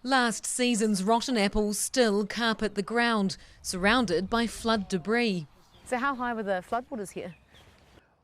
Last season's rotten apples still carpet the ground, surrounded by flood debris. So how high were the floodwaters here?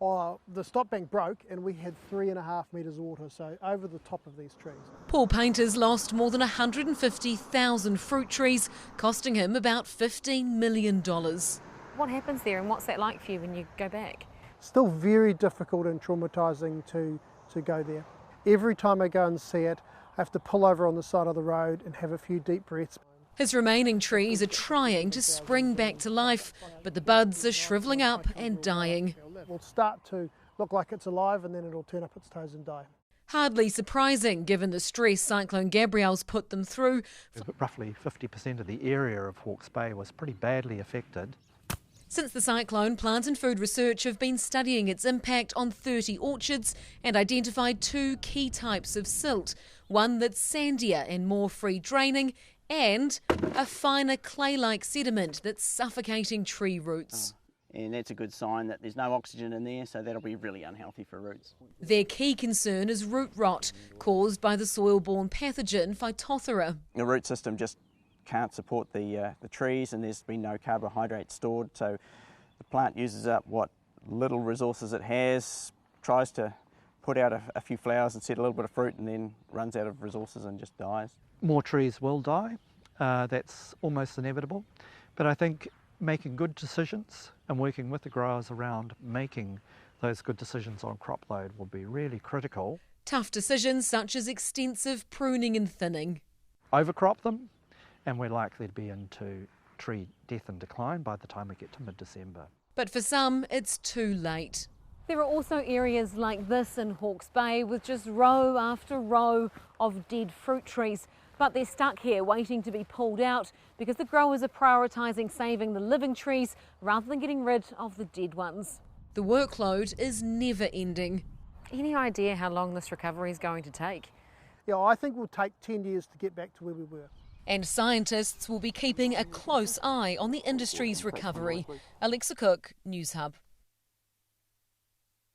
The stop bank broke and we had 3.5 metres water, so over the top of these trees. Paul Painter's lost more than 150,000 fruit trees, costing him about $15 million. What happens there and what's that like for you when you go back? Still very difficult and traumatising to go there. Every time I go and see it, I have to pull over on the side of the road and have a few deep breaths. His remaining trees are trying to spring back to life, but the buds are shrivelling up and dying. It will start to look like it's alive and then it'll turn up its toes and die. Hardly surprising given the stress Cyclone Gabrielle's put them through. Roughly 50% of the area of Hawke's Bay was pretty badly affected. Since the cyclone, Plant and Food Research have been studying its impact on 30 orchards and identified 2 key types of silt, one that's sandier and more free draining, and a finer clay-like sediment that's suffocating tree roots. And that's a good sign that there's no oxygen in there, so that'll be really unhealthy for roots. Their key concern is root rot, caused by the soil-borne pathogen Phytophthora. The root system just can't support the trees, and there's been no carbohydrate stored, so the plant uses up what little resources it has, tries to put out a few flowers and set a little bit of fruit, and then runs out of resources and just dies. More trees will die, that's almost inevitable, but I think making good decisions and working with the growers around making those good decisions on crop load will be really critical. Tough decisions such as extensive pruning and thinning. Overcrop them, and we're likely to be into tree death and decline by the time we get to mid-December. But for some, it's too late. There are also areas like this in Hawke's Bay with just row after row of dead fruit trees. But they're stuck here waiting to be pulled out because the growers are prioritising saving the living trees rather than getting rid of the dead ones. The workload is never ending. Any idea how long this recovery is going to take? Yeah, I think we'll take 10 years to get back to where we were. And scientists will be keeping a close eye on the industry's recovery. Alexa Cook, News Hub.